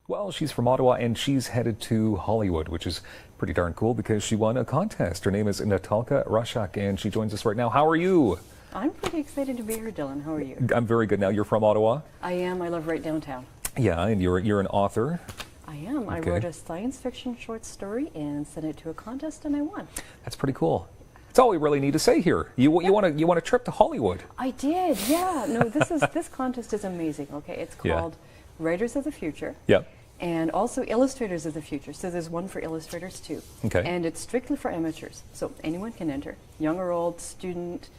Well, she's from Ottawa and she's headed to Hollywood, which is pretty darn cool because she won a contest. Her name is Natalka Roshak and she joins us right now. How are you? I'm pretty excited to be here, Dylan. How are you? I'm very good. Now, you're from Ottawa? I am. I live right downtown. Yeah, and you're an author. I am. I wrote a science fiction short story and sent it to a contest and I won. That's pretty cool. That's all we really need to say here. You want a trip to Hollywood? I did. Yeah. No, this contest is amazing. Okay, it's called Writers of the Future. Yeah. And also Illustrators of the Future. So there's one for illustrators too. Okay. And it's strictly for amateurs. So anyone can enter, young or old, student,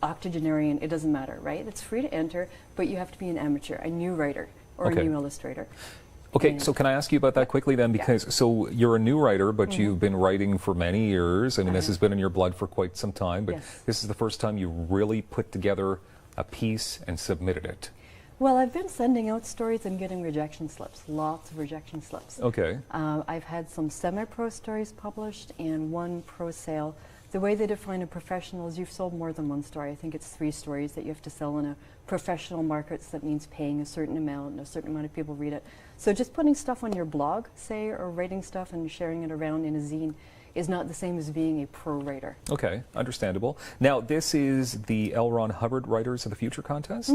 octogenarian, it doesn't matter, right? It's free to enter, but you have to be an amateur, a new writer or a new illustrator. Okay, so can I ask you about that quickly then? Because so you're a new writer, but you've been writing for many years. I mean, this has been in your blood for quite some time, but this is the first time you really put together a piece and submitted it. Well, I've been sending out stories and getting rejection slips, lots of rejection slips. Okay. I've had some semi-pro stories published and one pro sale. The way they define a professional is you've sold more than one story. I think it's 3 stories that you have to sell in a professional market, so that means paying a certain amount and a certain amount of people read it. So just putting stuff on your blog, say, or writing stuff and sharing it around in a zine is not the same as being a pro writer. Okay, understandable. Now, this is the L. Ron Hubbard Writers of the Future contest.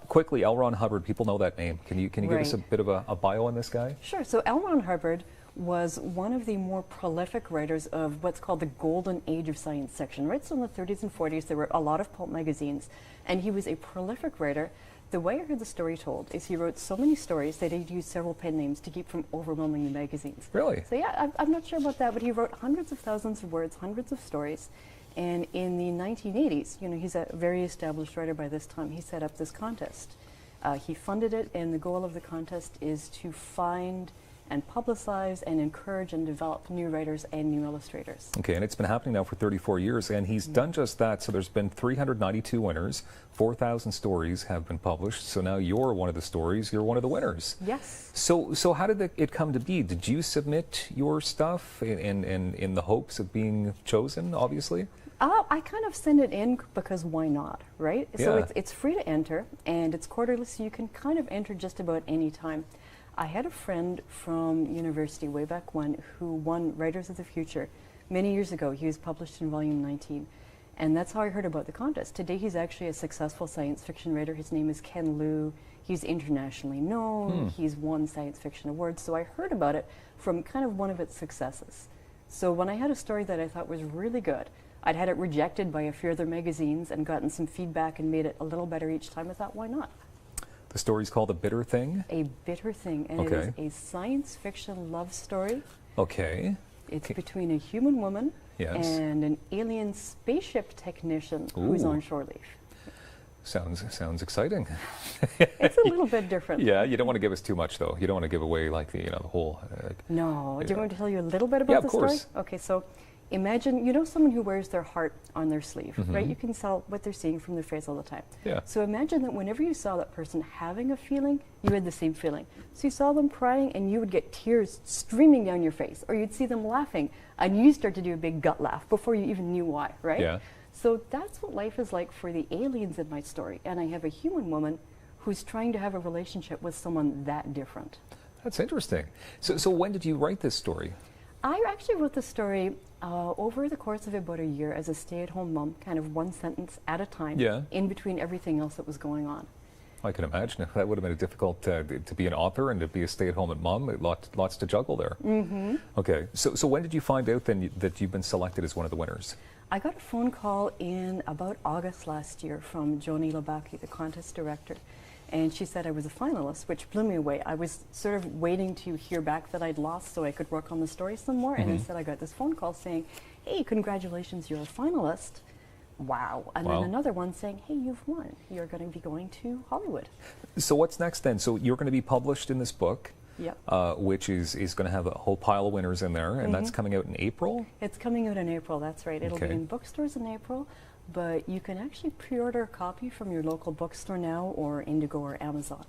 Quickly, L. Ron Hubbard, people know that name. Can you give us a bit of a bio on this guy? Sure. So L. Ron Hubbard was one of the more prolific writers of what's called the golden age of science fiction. Right, so in the 30s and 40s, there were a lot of pulp magazines, and he was a prolific writer. The way I heard the story told is he wrote so many stories that he'd use several pen names to keep from overwhelming the magazines. Really? So yeah, I'm not sure about that, but he wrote hundreds of thousands of words, hundreds of stories. And in the 1980s, you know, he's a very established writer by this time, he set up this contest. He funded it, and the goal of the contest is to find and publicize and encourage and develop new writers and new illustrators. Okay, and it's been happening now for 34 years, and he's done just that. So there's been 392 winners, 4,000 stories have been published, so now you're one of the stories, you're one of the winners. Yes. So how did it come to be? Did you submit your stuff in the hopes of being chosen, obviously? I kind of send it in because why not, right? So it's free to enter, and it's quarterly, so you can kind of enter just about any time. I had a friend from university way back when who won Writers of the Future many years ago. He was published in volume 19, and that's how I heard about the contest. Today he's actually a successful science fiction writer. His name is Ken Liu. He's internationally known. He's won science fiction awards, so I heard about it from kind of one of its successes. So when I had a story that I thought was really good, I'd had it rejected by a few other magazines and gotten some feedback and made it a little better each time. I thought, why not? The story's called A Bitter Thing? A Bitter Thing, and it is a science fiction love story. Okay. It's between a human woman and an alien spaceship technician who's on shore leave. Sounds exciting. It's a little bit different. Yeah, you don't want to give us too much, though. You don't want to give away like the whole. No. Do you want me to tell you a little bit about the story? Okay, so imagine, you know, someone who wears their heart on their sleeve, right? You can tell what they're seeing from their face all the time. Yeah. So imagine that whenever you saw that person having a feeling, you had the same feeling. So you saw them crying and you would get tears streaming down your face, or you'd see them laughing and you start to do a big gut laugh before you even knew why, right? Yeah. So that's what life is like for the aliens in my story. And I have a human woman who's trying to have a relationship with someone that different. That's interesting. So when did you write this story? I actually wrote the story over the course of about a year as a stay-at-home mom, kind of one sentence at a time, in between everything else that was going on. I can imagine. That would have been difficult to be an author and to be a stay-at-home mom. Lots to juggle there. Okay, so when did you find out then that you've been selected as one of the winners? I got a phone call in about August last year from Joni Labaki, the contest director. And she said I was a finalist, which blew me away. I was sort of waiting to hear back that I'd lost so I could work on the story some more. And instead I got this phone call saying, hey, congratulations, you're a finalist. Wow. And then another one saying, hey, you've won. You're going to be going to Hollywood. So what's next then? So you're going to be published in this book, which is going to have a whole pile of winners in there. And that's coming out in April? It's coming out in April, that's right. It'll be in bookstores in April. But you can actually pre-order a copy from your local bookstore now, or Indigo or Amazon.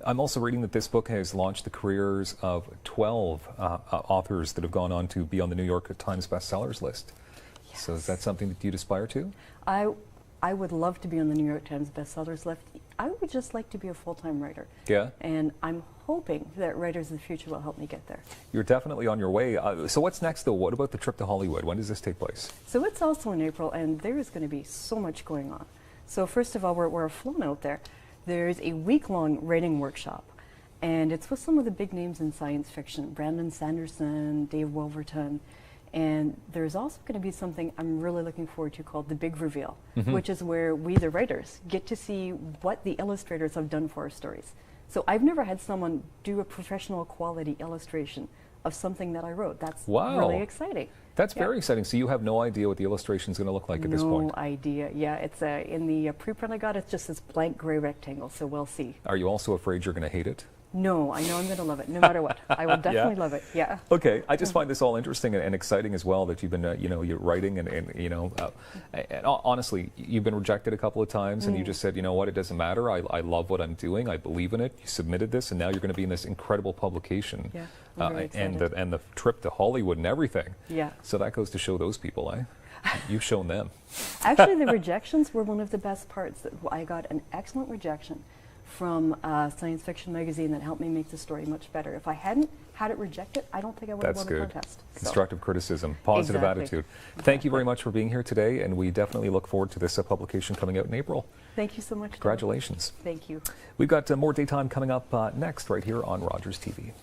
I'm also reading that this book has launched the careers of 12 authors that have gone on to be on the New York Times bestsellers list. So is that something that you'd aspire to? I would love to be on the New York Times bestsellers I would just like to be a full-time writer. Yeah. And I'm hoping that Writers of the Future will help me get there. You're definitely on your way. So what's next, though? What about the trip to Hollywood? When does this take place? So it's also in April, and there is going to be so much going on. So first of all, we're flown out there. There's a week-long writing workshop, and it's with some of the big names in science fiction, Brandon Sanderson, Dave Wolverton, and there's also going to be something I'm really looking forward to called The Big Reveal, which is where we, the writers, get to see what the illustrators have done for our stories. So I've never had someone do a professional quality illustration of something that I wrote. That's really exciting. That's very exciting. So you have no idea what the illustration is going to look like at this point? No idea. Yeah, it's in the preprint I got, it's just this blank gray rectangle, so we'll see. Are you also afraid you're going to hate it? No, I know I'm going to love it, no matter what. I will definitely love it, yeah. Okay, I just find this all interesting and exciting as well, that you've been, you're writing and honestly, you've been rejected a couple of times and you just said, you know what, it doesn't matter, I love what I'm doing, I believe in it, you submitted this, and now you're going to be in this incredible publication. Yeah, I'm very excited. And the trip to Hollywood and everything. Yeah. So that goes to show those people, eh? You've shown them. Actually, the rejections were one of the best parts. I got an excellent rejection from a science fiction magazine that helped me make the story much better. If I hadn't had it rejected, I don't think I would have won the contest. Constructive criticism, positive attitude. Thank you very much for being here today, and we definitely look forward to this publication coming out in April. Thank you so much. Congratulations. Thank you. We've got more Daytime coming up next right here on Rogers TV.